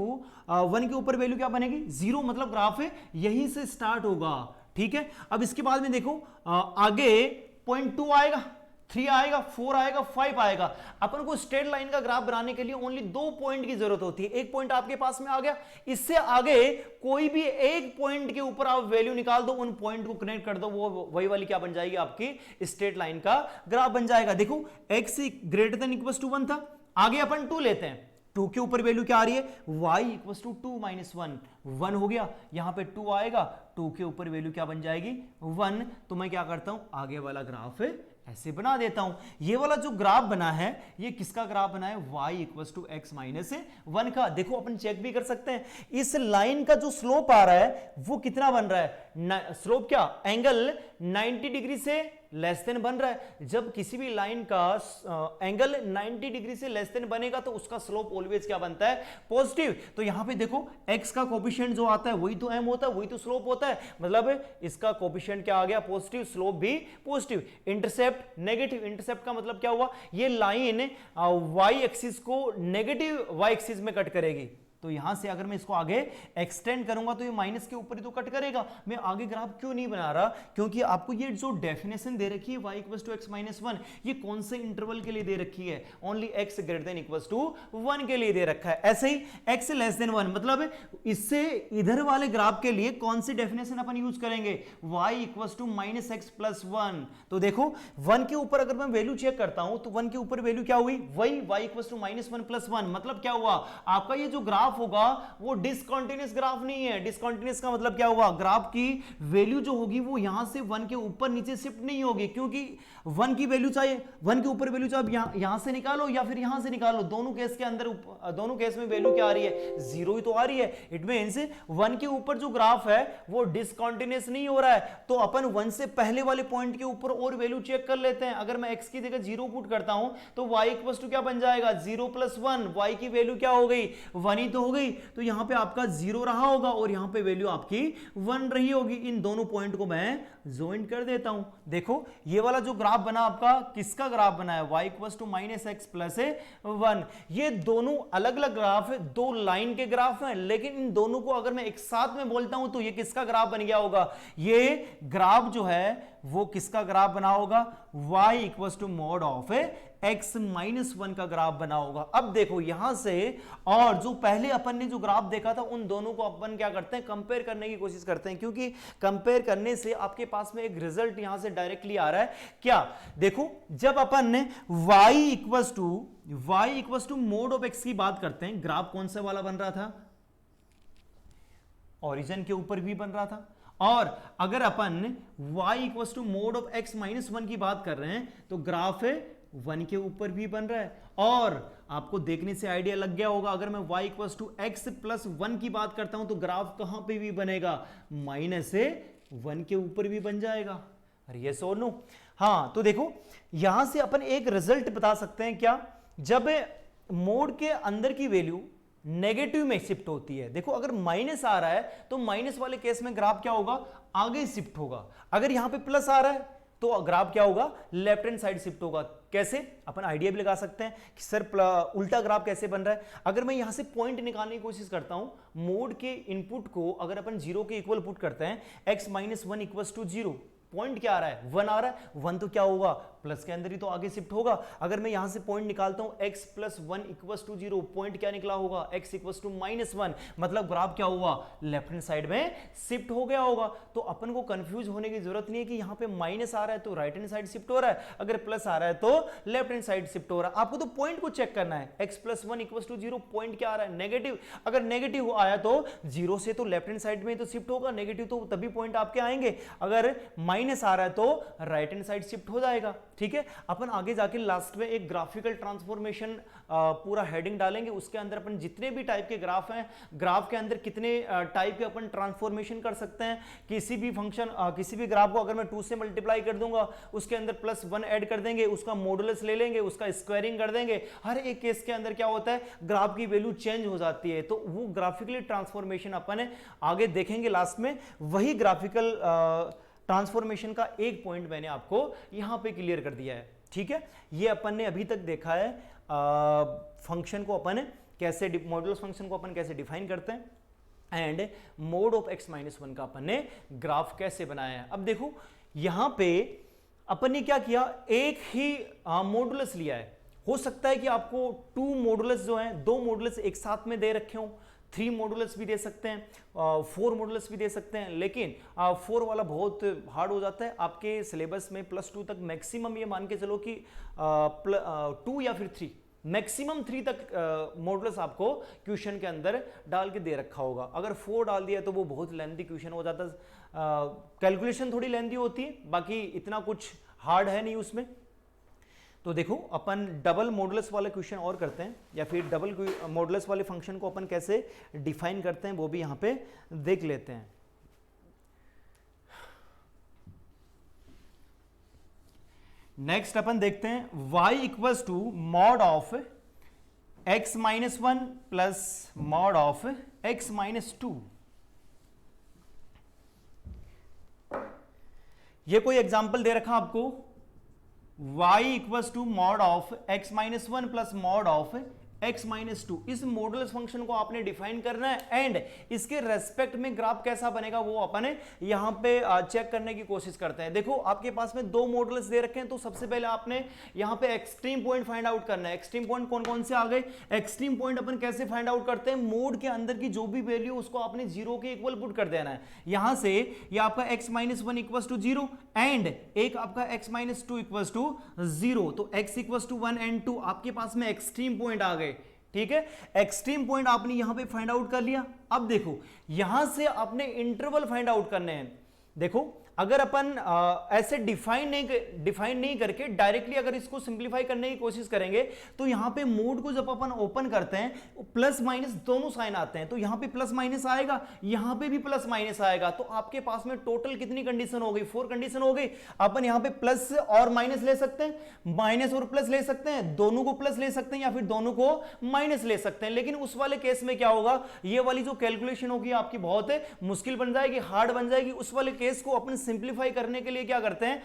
1 के ऊपर वैल्यू क्या बनेगी, 0, मतलब ग्राफ है यहीं से स्टार्ट होगा, ठीक है। अब इसके बाद में देखो आगे 0.2 आएगा, 3 आएगा, 4 आएगा, 5 आएगा। अपन को स्ट्रेट लाइन का ग्राफ बनाने के लिए ओनली 2 पॉइंट की जरूरत होती है। एक पॉइंट आपके पास में आ गया, इससे आगे कोई भी एक पॉइंट के ऊपर आप वैल्यू निकाल दो, उन पॉइंट को कनेक्ट कर दो, वो वही वाली क्या बन जाएगी, आपकी स्ट्रेट लाइन का ग्राफ बन जाएगा। देखो x greater than equals to 1 था, आगे अपन 2 लेते हैं, 2 के ऊपर वैल्यू क्या आ रही है, y इक्वल्स टू 2 माइनस 1, 1 हो गया, यहां पे 2 आएगा, 2 के ऊपर वैल्यू क्या बन जाएगी, 1। तो मैं क्या करता हूं, आगे वाला ग्राफ ऐसे बना देता हूं। ये वाला जो ग्राफ बना है ये किसका ग्राफ बना है, y equals to x minus 1 का। देखो अपन चेक भी कर सकते हैं, इस लाइन का जो स्लोप आ रहा है वो कितना बन रहा है, स्लोप क्या, एंगल 90 डिग्री से लेस देन बन रहा है। जब किसी भी लाइन का एंगल 90 डिग्री से लेस देन बनेगा तो उसका स्लोप ऑलवेज क्या बनता है, पॉजिटिव। तो यहां पे देखो x का कोफिशिएंट जो आता है वही तो m होता है, वही तो स्लोप होता है, मतलब इसका कोफिशिएंट क्या आ गया, पॉजिटिव, स्लोप भी पॉजिटिव। इंटरसेप्ट नेगेटिव, इंटरसेप्ट का मतलब क्या हुआ, ये लाइन y एक्सिस को नेगेटिव y एक्सिस में कट करेगी। तो यहां से अगर मैं इसको आगे एक्सटेंड करूंगा तो ये माइनस के ऊपर ही तो कट करेगा। मैं आगे ग्राफ क्यों नहीं बना रहा, क्योंकि आपको ये जो डेफिनेशन दे रखी है y equals to x minus 1, ये कौन से इंटरवल के लिए दे रखी है, only x greater than equals to 1 के लिए दे रखा है। ऐसे ही x लेस देन 1, मतलब इससे इधर वाले ग्राफ के लिए कौन सी डेफिनेशन अपन यूज करेंगे, y equals to minus x plus 1। तो देखो 1 के ऊपर अगर मैं वैल्यू चेक करता हूं तो 1 के ऊपर वैल्यू क्या हुई, वही y equals to minus 1 plus 1, मतलब क्या हुआ, आपका ये जो ग्राफ होगा वो डिसकंटीन्यूअस ग्राफ नहीं है। डिसकंटीन्यूअस का मतलब क्या हुआ, ग्राफ की वैल्यू जो होगी वो यहां से 1 के ऊपर नीचे शिफ्ट नहीं होगी, क्योंकि 1 की वैल्यू चाहिए, 1 के ऊपर वैल्यू चाहिए, यहां से निकालो या फिर यहां से निकालो, दोनों केस के अंदर, दोनों केस में वैल्यू क्या आ रही है, 0 ही तो आ रही है। इट मींस 1 के ऊपर जो ग्राफ है वो डिसकंटीन्यूअस नहीं हो रहा है। तो अपन 1 से पहले वाले पॉइंट के ऊपर और वैल्यू चेक कर लेते हैं। अगर मैं x की जगह 0 पुट करता हूं तो y इक्वल्स टू क्या बन जाएगा, 0 प्लस 1, y की वैल्यू क्या हो गई, 1 ही तो हो गई। तो यहां पे आपका 0 रहा होगा और यहां पे वैल्यू आपकी 1 रही होगी। इन दोनों पॉइंट को मैं ज्वाइन कर देता हूं। देखो ये वाला जो ग्राफ बना आपका, किसका ग्राफ बना है, y equals to minus x plus 1। ये दोनों अलग अलग ग्राफ है, दो लाइन के ग्राफ हैं, लेकिन इन दोनों को अगर मैं एक साथ में बोलता हूं तो ये किसका ग्राफ बन गया होगा, ये ग्राफ जो है वो किसका ग्राफ बना होगा, y equals to mod of x minus 1 का ग्राफ बना होगा। अब देखो यहां से और जो पहले अपन ने जो ग्राफ देखा था उन दोनों को अपन क्या करते हैं, कंपेयर करने की कोशिश करते हैं, क्योंकि कंपेयर करने से आपके पास में एक रिजल्ट यहां से डायरेक्टली आ रहा है। क्या देखो, जब अपन ने y equals to mod of x की बात करते हैं, ग्राफ कौन सा वाला बन रहा था, ओरिजिन के ऊपर भी बन रहा था। और अगर अपन y equals to mod of x minus 1 की बात कर रहे हैं तो ग्राफ 1 के ऊपर भी बन रहा है। और आपको देखने से आइडिया लग गया होगा, अगर मैं y equals to x plus 1 की बात करता हूं तो ग्राफ कहां पे भी बनेगा, -1 के ऊपर भी बन जाएगा। अरे ये सो नो, हाँ तो देखो यहां से अपन एक रिजल्ट बता सकते हैं, क्या, जब मोड के अंदर की वैल्यू नेगेटिव में शिफ्ट होती है। देखो अगर माइनस आ रहा है तो माइनस वाले केस में ग्राफ क्या होगा, आगे शिफ्ट होगा। अगर यहां पे प्लस आ रहा है तो ग्राफ क्या होगा, लेफ्ट हैंड साइड शिफ्ट होगा। कैसे, अपन आइडिया भी लगा सकते हैं कि सर उल्टा ग्राफ कैसे बन रहा है। अगर मैं यहां से पॉइंट निकालने की कोशिश करता हूं, मोड के इनपुट को अगर अपन 0 के इक्वल पुट करते हैं, x minus 1 equals to 0, point क्या आ रहा है, 1 आ रहा है, 1 तो क्या होगा, प्लस के अंदर ही तो आगे शिफ्ट होगा। अगर मैं यहां से पॉइंट निकालता हूं x plus 1 equals to 0, point क्या निकला होगा, x इक्वल्स टू माइनस 1, मतलब ग्राफ क्या हुआ, लेफ्ट हैंड साइड में शिफ्ट हो गया होगा। तो अपन को कंफ्यूज होने की जरूरत नहीं है कि यहां पे माइनस आ रहा है तो राइट हैंड साइड शिफ्ट हो रहा है, अगर प्लस आ रहा है तो लेफ्ट हैंड साइड शिफ्ट हो रहा है। आपको तो पॉइंट को चेक करना है, x plus 1 equals to 0, point क्या आ रहा है, नेगेटिव। अगर नेगेटिव आया तो 0 से तो लेफ्ट हैंड साइड में तो शिफ्ट होगा, नेगेटिव तो तभी पॉइंट आपके आएंगे। अगर माइनस आ रहा है तो राइट हैंड साइड शिफ्ट हो जाएगा। ठीक है, अपन आगे जाके लास्ट में एक ग्राफिकल ट्रांसफॉर्मेशन पूरा हेडिंग डालेंगे, उसके अंदर अपन जितने भी टाइप के ग्राफ हैं, ग्राफ के अंदर कितने टाइप के अपन ट्रांसफॉर्मेशन कर सकते हैं, किसी भी फंक्शन किसी भी ग्राफ को अगर मैं 2 से मल्टीप्लाई कर दूंगा, उसके अंदर +1 ऐड कर देंगे, उसका मॉडुलस ले लेंगे, उसका स्क्वायरिंग कर देंगे, हर एक केस के अंदर क्या होता है, ग्राफ की वैल्यू चेंज हो जाती है। तो वो ग्राफिकली ट्रांसफॉर्मेशन अपन आगे देखेंगे लास्ट में। वही ग्राफिकल ट्रांसफॉर्मेशन का एक पॉइंट मैंने आपको यहां पे क्लियर कर दिया है। ठीक है, ये अपन ने अभी तक देखा है फंक्शन को अपन कैसे, मॉडुलस फंक्शन को अपन कैसे डिफाइन करते हैं and mode of x minus 1 का अपन ने ग्राफ कैसे बनाया है। अब देखो यहां पे अपन ने क्या किया, एक ही मॉडुलस लिया है। हो सकता है कि आपको 2 मॉडुलस जो हैं, 2 मॉडुलस एक साथ में दे रखे हों, 3 मॉडुलस भी दे सकते हैं, 4 मॉडुलस भी दे सकते हैं, लेकिन 4 वाला बहुत हार्ड हो जाता है। आपके सिलेबस में +2 तक मैक्सिमम ये मान के चलो कि 2 या फिर 3, मैक्सिमम 3 तक मॉडुलस आपको क्वेश्चन के अंदर डाल के दे रखा होगा। अगर 4 डाल दिया तो वो बहुत लेंथी क्वेश्चन हो जाता है, कैलकुलेशन थोड़ी लेंथी होती है, बाकी इतना कुछ हार्ड है नहीं उसमें। तो देखो अपन डबल मॉडुलस वाले क्वेश्चन और करते हैं, या फिर डबल मॉडुलस वाले फंक्शन को अपन कैसे डिफाइन करते हैं वो भी यहां पे देख लेते हैं। नेक्स्ट अपन देखते हैं y equals to mod of x minus 1 plus mod of x minus 2। ये कोई एग्जाम्पल दे रखा आपको, y equals to mod of x minus 1 plus mod of x minus 2। इस मॉडुलस फंक्शन को आपने डिफाइन करना है एंड इसके रेस्पेक्ट में ग्राफ कैसा बनेगा वो अपन यहां पे चेक करने की कोशिश करते हैं। देखो आपके पास में 2 मॉडुलस दे रखे हैं, तो सबसे पहले आपने यहां पे एक्सट्रीम पॉइंट फाइंड आउट करना है। एक्सट्रीम पॉइंट कौन कौन से आ गए, एक्सट्रीम पॉइंट अपन कैसे फाइंड आउट करते हैं, मोड के अंदर की जो भी वैल्यू उसको आपने 0 के इक्वल पुट कर देना है। यहां से ये आपका x minus 1 equals to 0 and एक आपका x माइनस 2 इक्वल्स टू 0, तो x इक्वल्स टू 1 एंड 2 आपके पास में एक्सट्रीम पॉइंट आ गए। ठीक है, एक्सट्रीम पॉइंट आपने यहां पे फाइंड आउट कर लिया। अब देखो यहां से आपने इंटरवल फाइंड आउट करने हैं। देखो अगर अपन ऐसे डिफाइन नहीं करके डायरेक्टली अगर इसको सिंप्लीफाई करने की कोशिश करेंगे तो यहां पे मोड को जब अपन ओपन करते हैं प्लस माइनस दोनों साइन आते हैं, तो यहां पे प्लस माइनस आएगा, यहां पे भी प्लस माइनस आएगा। तो आपके पास में टोटल कितनी कंडीशन हो गई, 4 कंडीशन हो गई। अपन यहां पे प्लस और माइनस ले सकते हैं, माइनस और प्लस ले सकते हैं, दोनों को प्लस ले सकते हैं या फिर दोनों को माइनस ले सकते हैं। लेकिन उस वाले केस में क्या होगा, ये वाली जो कैलकुलेशन होगी आपकी बहुत मुश्किल बन जाएगी, हार्ड बन जाएगी। उस वाले केस को अपन सिंप्लीफाई करने के लिए क्या करते हैं,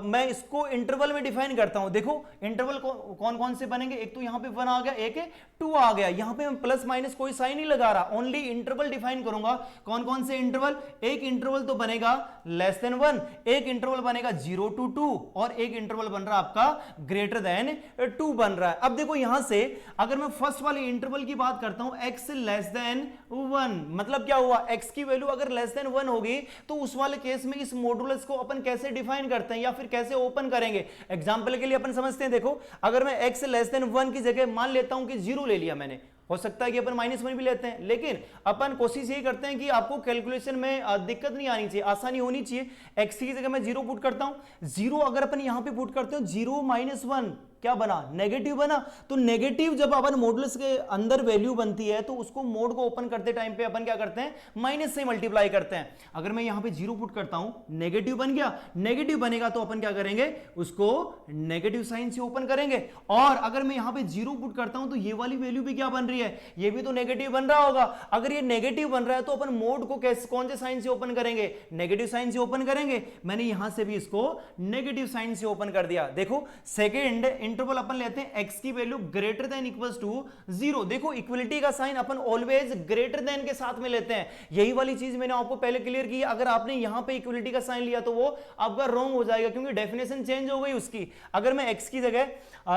मैं इसको इंटरवल में डिफाइन करता हूं। देखो इंटरवल कौन कौन से बनेंगे, एक तो यहां पे 1 आ गया, एक 2 आ गया। यहां पे मैं प्लस माइनस कोई साइन नहीं लगा रहा, ओनली इंटरवल डिफाइन करूंगा। कौन कौन से इंटरवल, एक इंटरवल तो बनेगा लेस देन 1, एक इंटरवल बनेगा 0 to 2 और एक इंटरवल बन रहा आपका ग्रेटर देन 2 बन रहा है। अब देखो यहां से अगर मैं फर्स्ट वाले इंटरवल की बात करता हूं, x लेस देन 1, मतलब क्या हुआ, x की वैल्यू अगर लेस देन 1 होगी तो उस वाले केस में इस मॉडुलस को अपन कैसे डिफाइन करते हैं या फिर कैसे ओपन करेंगे। एग्जांपल के लिए अपन समझते हैं, देखो अगर मैं x लेस देन 1 की जगह मान लेता हूं कि 0 ले लिया मैंने, हो सकता है कि अपन -1 भी लेते हैं, लेकिन अपन कोशिश यही करते हैं कि आपको कैलकुलेशन में दिक्कत नहीं आनी चाहिए, आसानी होनी चाहिए। x की जगह मैं 0 पुट करता हूं, 0 अगर अपन यहां पे पुट करते हो, 0 - 1 क्या बना, नेगेटिव बना। तो नेगेटिव जब अपन मॉडुलस के अंदर वैल्यू बनती है तो उसको मोड को ओपन करते टाइम पे अपन क्या करते हैं, माइनस से मल्टीप्लाई करते हैं। अगर मैं यहां पे 0 पुट करता हूं, नेगेटिव बन गया, नेगेटिव बनेगा तो अपन क्या करेंगे, उसको नेगेटिव साइन से ओपन करेंगे। और अगर मैं यहां पे 0 पुट करता हूं तो ये वाली वैल्यू भी क्या बन रही है, ये भी तो नेगेटिव बन रहा होगा। अगर ये नेगेटिव बन रहा है तो अपन मोड को कैसे, कौन से साइन से ओपन करेंगे, नेगेटिव साइन से ओपन करेंगे। मैंने यहां से भी इसको नेगेटिव साइन से ओपन कर दिया। देखो सेकेंड इंटरवल अपन लेते हैं, x की value greater than equals to 0। देखो इक्वलिटी का साइन अपन ऑलवेज ग्रेटर देन के साथ में लेते हैं, यही वाली चीज मैंने आपको पहले क्लियर की। अगर आपने यहां पे इक्वलिटी का साइन लिया तो वो आपका रॉन्ग हो जाएगा, क्योंकि डेफिनेशन चेंज हो गई उसकी। अगर मैं x की जगह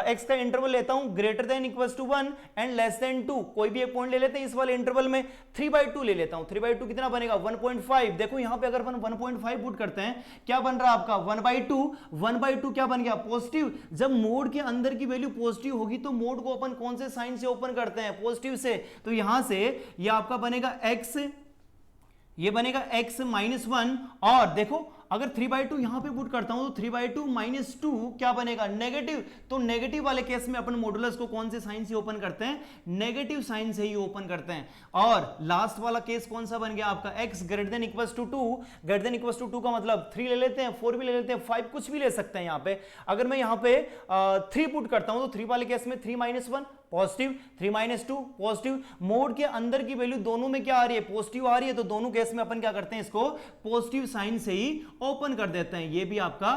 x का इंटरवल लेता हूं greater than equals to 1 and less than 2, कोई भी एक पॉइंट ले लेते हैं इस वाले इंटरवल में, 3/2 ले लेता हूं। 3/2 कितना बनेगा, 1.5। देखो यहां पे अगर अपन 1.5 पुट करते हैं, क्या बन रहा है आपका 1/2। 1/2 क्या बन गया, पॉजिटिव। जब मोड के अंदर की वैल्यू पॉजिटिव होगी तो मोड को अपन कौन से साइन से ओपन करते हैं, पॉजिटिव से। तो यहां से ये आपका बनेगा x, ये बनेगा x -1। और देखो अगर 3/2 यहां पे पुट करता हूं तो 3/2 - 2 क्या बनेगा, नेगेटिव। तो नेगेटिव वाले केस में अपन मॉडुलस को कौन से साइन से ओपन करते हैं, नेगेटिव साइन से ही ओपन करते हैं। और लास्ट वाला केस कौन सा बन गया आपका, x greater than equals to 2। Greater than equals to 2 का मतलब 3 ले लेते हैं, 4 भी ले लेते हैं, 5 कुछ भी ले सकते हैं। यहां पे अगर मैं यहां पे 3 पुट करता हूं तो 3 वाले केस में 3 - 1 पॉजिटिव, 3 - 2 पॉजिटिव। मोड के अंदर की वैल्यू दोनों में क्या आ रही है, पॉजिटिव आ रही है, तो दोनों केस में अपन क्या करते हैं, इसको पॉजिटिव साइन से ही ओपन कर देते हैं। ये भी आपका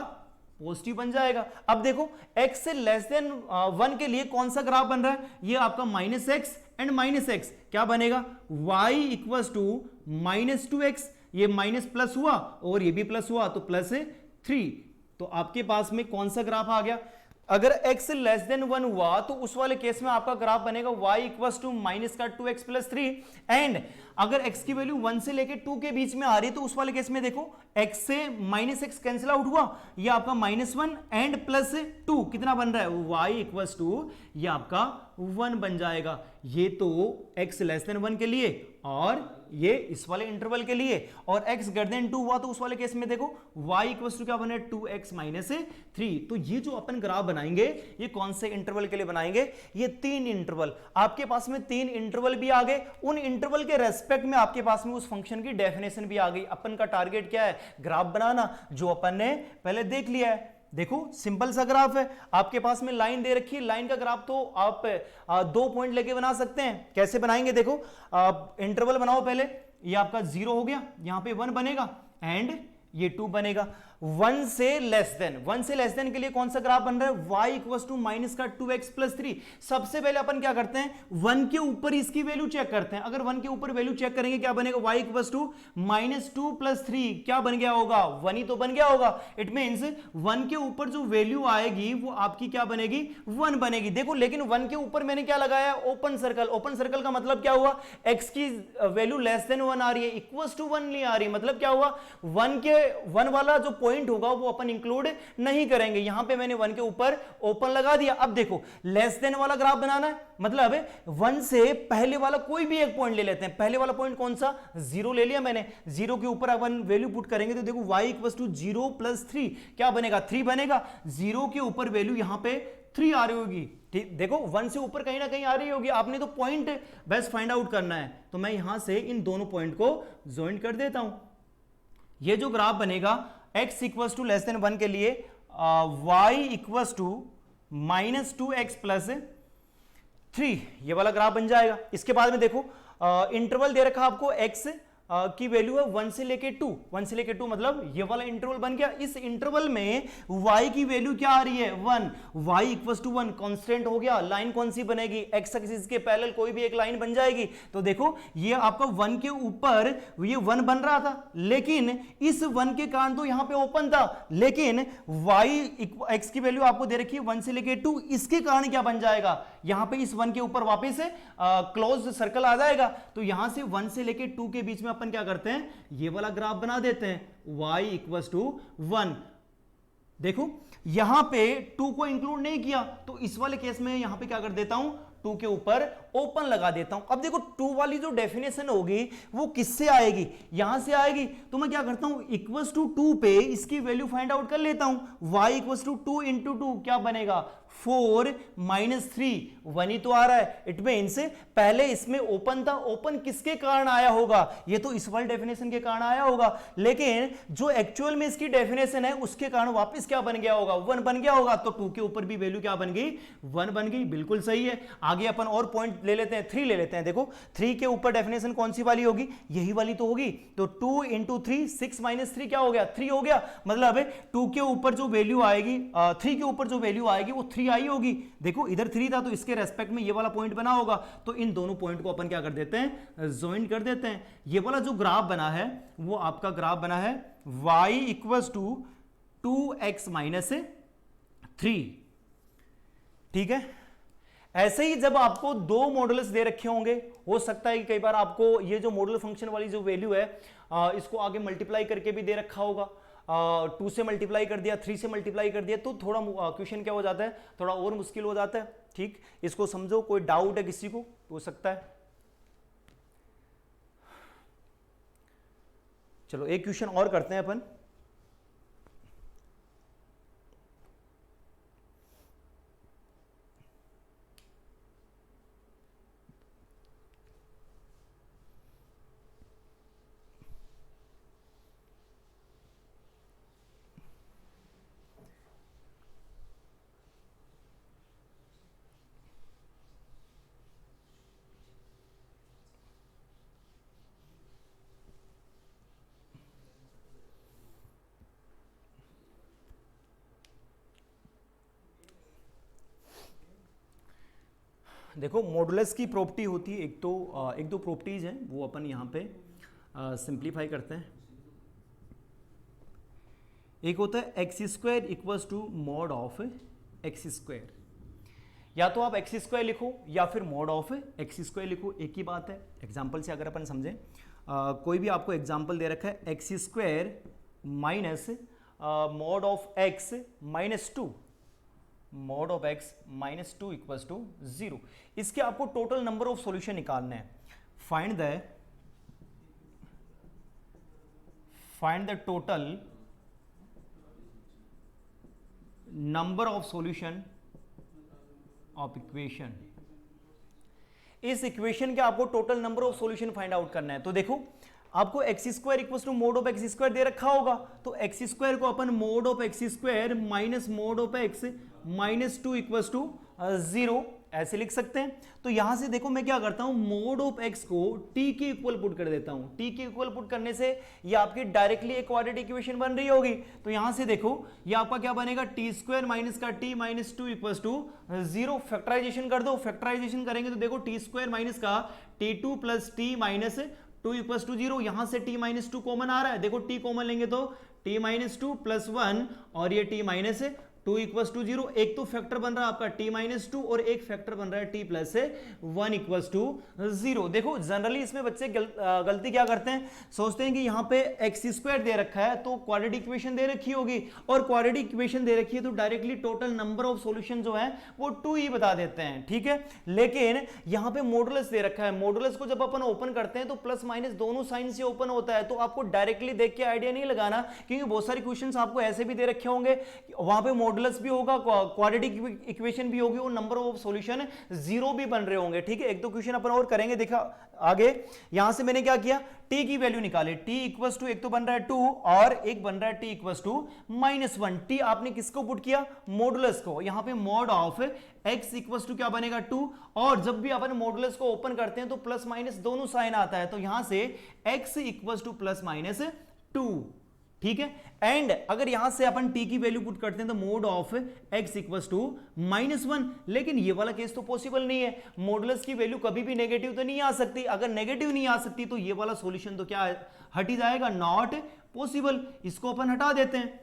पॉजिटिव बन जाएगा। अब देखो x से लेस देन 1 के लिए कौन सा ग्राफ बन रहा है, ये आपका -x एंड -x क्या बनेगा, y इक्वल्स टू -2x। ये माइनस प्लस हुआ और ये भी प्लस हुआ तो +3। तो आपके पास में कौन सा ग्राफ आ गया, अगर x लेस देन 1 हुआ तो उस वाले केस में आपका ग्राफ बनेगा y equals to -2x + 3। And अगर x की वैल्यू 1 से लेके 2 के बीच में आ रही है तो उस वाले केस में देखो x से -x कैंसिल आउट हुआ, ये आपका -1 एंड +2 कितना बन रहा है, y इक्वल्स टू ये आपका 1 बन जाएगा। ये तो x लेस देन 1 के लिए और ये इस वाले इंटरवल के लिए। और x ग्रेटर देन 2 हुआ तो उस वाले केस में देखो y इक्वल्स टू क्या बने, 2x - 3। तो ये जो अपन ग्राफ बनाएंगे ये कौन से इंटरवल के लिए बनाएंगे, ये 3 इंटरवल। आपके पास में 3 इंटरवल भी आ गए, उन इंटरवल के रेस्पेक्ट में आपके पास में उस फंक्शन की डेफिनेशन भी आ गई। अपन का टारगेट क्या है, ग्राफ बनाना, जो अपन ने पहले देख लिया है। देखो सिंपल सा ग्राफ है, आपके पास में लाइन दे रखी है, लाइन का ग्राफ तो आप 2 पॉइंट लेके बना सकते हैं। कैसे बनाएंगे, देखो इंटरवल बनाओ पहले, ये आपका 0 हो गया, यहां पे 1 बनेगा एंड ये 2 बनेगा। 1 से लेस देन के लिए कौन सा ग्राफ बन रहा है, y इक्वल्स टू -2x + 3। सबसे पहले अपन क्या करते हैं, 1 के ऊपर इसकी वैल्यू चेक करते हैं। अगर 1 के ऊपर वैल्यू चेक करेंगे क्या बनेगा, y इक्वल्स टू -2 + 3 क्या बन गया होगा, 1 ही तो बन गया होगा। इट मींस 1 के ऊपर जो वैल्यू आएगी वो आपकी क्या बनेगी, 1 बनेगी। देखो लेकिन 1 के ऊपर मैंने क्या लगाया, ओपन सर्कल। ओपन सर्कल का मतलब क्या हुआ, x की वैल्यू लेस देन 1 आ रही है, इक्वल्स टू 1 नहीं आ रही, मतलब क्या हुआ, 1 वाला जो पॉइंट होगा वो अपन इंक्लूड नहीं करेंगे। यहां पे मैंने 1 के ऊपर ओपन लगा दिया। अब देखो लेस देन वाला ग्राफ बनाना है, मतलब 1 से पहले वाला कोई भी एक पॉइंट ले लेते हैं। पहले वाला पॉइंट कौन सा, 0 ले लिया मैंने। 0 के ऊपर अपन वैल्यू पुट करेंगे तो देखो y इक्वल्स टू 0 + 3 क्या बनेगा, 3 बनेगा। 0 के ऊपर वैल्यू यहां पे 3 आ रही होगी, ठीक। देखो 1 से ऊपर कहीं ना कहीं आ रही होगी, आपने तो पॉइंट बस फाइंड आउट करना है। तो मैं यहां से इन दोनों पॉइंट को ज्वाइन कर देता हूं। ये जो ग्राफ बनेगा x equals to less than 1 के लिए y इक्वल्स टू -2x + 3 ये वाला ग्राफ बन जाएगा। इसके बाद में देखो इंटरवल दे रखा आपको x की वैल्यू है 1 से लेके 2, 1 से लेके 2 मतलब ये वाला इंटरवल बन गया। इस इंटरवल में y की वैल्यू क्या आ रही है 1, y इक्वल्स टू 1 कांस्टेंट हो गया। लाइन कौन सी बनेगी, x एक्सिस के पैरेलल कोई भी एक लाइन बन जाएगी। तो देखो ये आपका 1 के ऊपर ये 1 बन रहा था, लेकिन इस 1 के कारण तो यहां पे ओपन था, लेकिन y x की वैल्यू आपको दे रखी है 1 से लेके 2, इसके कारण क्या बन जाएगा, यहां पे इस 1 के ऊपर वापस से क्लोज सर्कल आ जाएगा। तो यहां से 1 से लेके 2 के बीच में अपन क्या करते हैं, ये वाला ग्राफ बना देते हैं y इक्वल्स टू 1। देखो यहां पे 2 को इंक्लूड नहीं किया, तो इस वाले केस में यहां पे क्या कर देता हूं, 2 के ऊपर ओपन लगा देता हूं। अब देखो 2 वाली जो डेफिनेशन होगी वो किससे आएगी, यहां से आएगी। तो मैं क्या करता हूं, इक्वल्स टू 2 पे इसकी वैल्यू फाइंड आउट कर लेता हूं। y इक्वल्स टू 2 इंटू 2 क्या बनेगा, 4 माइनस 3, 1 ही तो आ रहा है। इट मीन्स पहले इसमें ओपन था, ओपन किसके कारण आया होगा, ये तो इस वाली डेफिनेशन के कारण आया होगा, लेकिन जो एक्चुअल में इसकी डेफिनेशन है उसके कारण वापस क्या बन गया होगा, 1 बन गया होगा। तो 2 के ऊपर भी वैल्यू क्या बन गई, 1 बन गई। बिल्कुल सही है। आगे अपन और पॉइंट ले लेते हैं, 3 ले लेते हैं। देखो 3 के ऊपर डेफिनेशन कौन सी वाली होगी, यही वाली तो होगी। तो 2 इंटू 3, 6 माइनस 3 क्या हो गया, 3 हो गया। मतलब 2 के ऊपर जो वैल्यू आएगी, 3 के ऊपर जो वैल्यू आएगी वो 3 आई होगी। देखो इधर 3 था तो इसके रेस्पेक्ट में ये वाला पॉइंट बना होगा। तो इन दोनों पॉइंट को अपन क्या कर देते हैं, ज्वाइन कर देते हैं। ये वाला जो ग्राफ बना है वो आपका ग्राफ बना है y equals to 2x minus 3। ठीक है। ऐसे ही जब आपको 2 मॉडुलस दे रखे होंगे, हो सकता है कि कई बार आपको ये जो मॉडुलस फंक्शन वाली जो वैल्यू है इसको आगे मल्टीप्लाई करके भी दे रखा होगा। 2 से मल्टीप्लाई कर दिया, 3 से मल्टीप्लाई कर दिया, तो थोड़ा क्वेश्चन क्या हो जाता है, थोड़ा और मुश्किल हो जाता है। ठीक, इसको समझो। कोई डाउट है किसी को, हो सकता है। चलो एक क्वेश्चन और करते हैं अपन। देखो मॉडुलस की प्रॉपर्टी होती है, एक दो प्रॉपर्टीज हैं, वो अपन यहाँ पे सिंप्लीफाई करते हैं। एक होता है x square equals to mod of x square. या तो आप एक्स स्क्वायर लिखो या फिर मॉड ऑफ एक्स स्क्वायर लिखो, एक ही बात है। एग्जाम्पल से अगर अपन समझें, कोई भी आपको एग्जाम्पल दे रखा है x square minus mod of x minus 2, mod of x minus 2 equals to 0। इसके आपको टोटल नंबर ऑफ सॉल्यूशन निकालना है। Find the total number of solution of equation. इस इक्वेशन के आपको total number of solution find out करना है। तो देखो आपको x square equals to mod of x square दे रखा होगा, तो एक्स स्क्वायर को अपन mod of x square minus mod of x minus 2 equals to 0 ऐसे लिख सकते हैं। तो यहां से देखो मैं क्या करता हूं, मोड ऑफ एक्स को t के इक्वल पुट कर देता हूं। t के इक्वल पुट करने से ये आपकी डायरेक्टली एक क्वाड्रेटिक इक्वेशन बन रही होगी। तो यहां से देखो ये आपका क्या बनेगा, टी स्क्वायर माइनस का t माइनस 2 इक्वल्स टू 0। फैक्टराइजेशन कर दो, फैक्टराइजेशन करेंगे तो देखो टी स्क्वायर माइनस का t2 plus t minus 2 equals to 0। यहां से t माइनस 2 कॉमन आ रहा है, देखो t कॉमन लेंगे तो t माइनस 2 प्लस 1 और ये t माइनस 2 इक्वल्स टू 0। एक तो फैक्टर बन रहा है आपका t माइनस 2 और एक फैक्टर बन रहा है t प्लस 1 इक्वल्स टू 0। देखो जनरली इसमें बच्चे गलती क्या करते हैं, सोचते हैं कि यहाँ पे एक्स स्क्वायर दे रखा है तो क्वाड्रेटिक इक्वेशन दे रखी होगी, और क्वाड्रेटिक इक्वेशन दे रखी है तो directly total number of solution जो है वो 2 ही बता देते हैं। ठीक है, लेकिन यहाँ पे मॉडुलस दे रखा है। मॉडुलस को जब अपन ओपन करते हैं तो प्लस माइनस दोनों साइन से ओपन होता है, तो आपको डायरेक्टली देख के आइडिया नहीं लगाना, क्योंकि बहुत सारे क्वेश्चंस आपको ऐसे भी दे रखे होंगे, वहां पे मॉडुलस भी होगा, क्वाड्रेटिक इक्वेशन भी होगी और नंबर ऑफ सॉल्यूशन जीरो भी बन रहे होंगे। ठीक है, एक दो क्वेश्चन अपन और करेंगे। देखा आगे, यहां से मैंने क्या किया, t की वैल्यू निकाले। t इक्वल टू एक तो बन रहा है 2 और एक बन रहा है t इक्वल टू -1। t आपने किसको पुट किया, मॉडुलस को। यहां पे mod of x equal to क्या बनेगा 2, और जब भी अपन मॉडुलस को ओपन करते हैं तो प्लस माइनस दोनों साइन आता है, तो यहां से x इक्वल टू +-2। ठीक है, एंड अगर यहां से अपन t की वैल्यू पुट करते हैं तो mod of x equal to -1। लेकिन ये वाला केस तो पॉसिबल नहीं है, मॉडुलस की वैल्यू कभी भी नेगेटिव तो नहीं आ सकती। अगर नेगेटिव नहीं आ सकती तो ये वाला सॉल्यूशन तो क्या हट ही जाएगा, नॉट पॉसिबल। इसको अपन हटा देते हैं,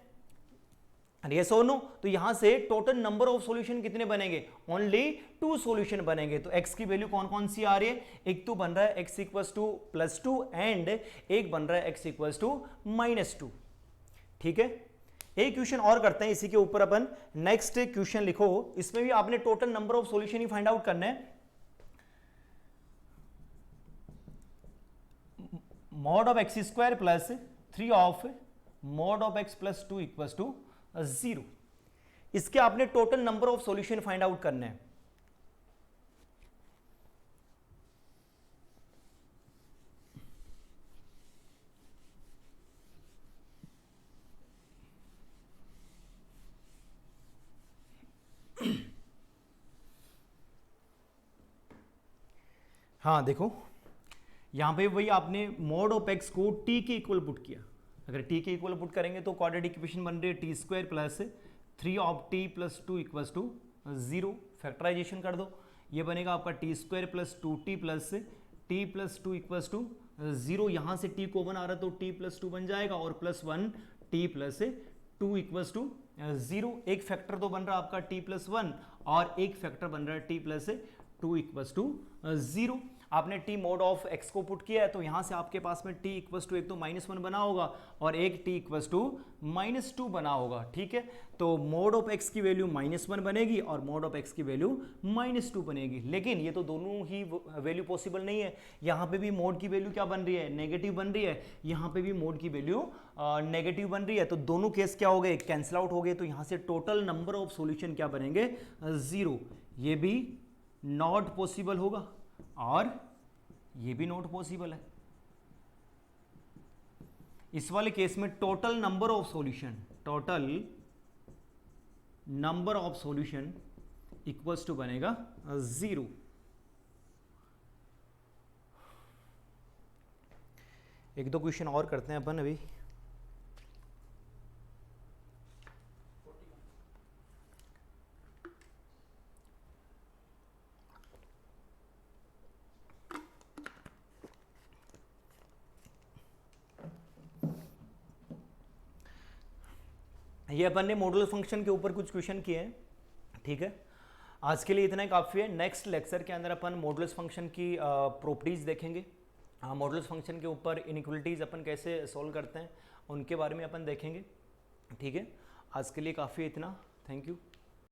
यस और नो। तो यहां से टोटल नंबर ऑफ सॉल्यूशन कितने बनेंगे, ओनली 2 सॉल्यूशन बनेंगे। तो x की वैल्यू कौन कौन सी आ रही है, एक तो बन रहा है x इक्वल टू +2 एंड एक बन रहा है x इक्वल टू -2। ठीक है, एक क्वेश्चन और करते हैं इसी के ऊपर अपन। नेक्स्ट क्वेश्चन लिखो, इसमें भी आपने टोटल नंबर ऑफ सॉल्यूशन ही फाइंड आउट करना है। Mod of x square plus 3 of mod of x plus 2 equal to 0। इसके आपने total number of solution find out करना है। हाँ देखो, यहां पे वही आपने मोड ऑफ एक्स को t के इक्वल पुट किया। अगर t के इक्वल पुट करेंगे तो क्वाड्रेटिक इक्वेशन बन रही है t square plus 3 of t plus 2 equal to 0। Factorisation कर दो, ये बनेगा आपका t square plus 2t plus t plus 2 equal to 0। यहां से t कॉमन आ रहा है तो t प्लस 2 बन जाएगा और +1 t प्लस 2 इक्वल टू 0। एक फैक्टर तो बन रहा है आपका t प्लस 1 और एक फैक्टर बन रहा है t प्लस 2 इक्वल टू 0। आपने t मोड ऑफ x को पुट किया है तो यहां से आपके पास में t इक्वल टू एक तो -1 बना होगा और एक t इक्वल टू -2 बना होगा। ठीक है, तो मोड ऑफ x की वैल्यू -1 बनेगी और मोड ऑफ x की वैल्यू -2 बनेगी। लेकिन ये तो दोनों ही वैल्यू पॉसिबल नहीं है। यहाँ पे भी मोड की वैल्यू क्या बन रही है, नेगेटिव बन रही है, यहाँ पे भी मोड की वैल्यू नेगेटिव बन रही है। तो दोनों केस क्या हो गए, कैंसिल आउट हो गए। तो यहाँ से टोटल नंबर ऑफ सॉल्यूशन क्या बनेंगे, 0। ये भी नॉट पॉसिबल होगा और ये भी नॉट पॉसिबल है। इस वाले केस में total number of solution equals to बनेगा 0। एक दो क्वेश्चन और करते हैं अपन अभी। ये अपन ने मॉडुलर फंक्शन के ऊपर कुछ क्वेश्चन किए हैं। ठीक है, आज के लिए इतना ही काफ़ी है। नेक्स्ट लेक्चर के अंदर अपन मॉडुलस फंक्शन की प्रॉपर्टीज़ देखेंगे। मॉडुलस फंक्शन के ऊपर इनइक्वलिटीज़ अपन कैसे सॉल्व करते हैं उनके बारे में अपन देखेंगे। ठीक है, आज के लिए काफ़ी इतना। Thank you.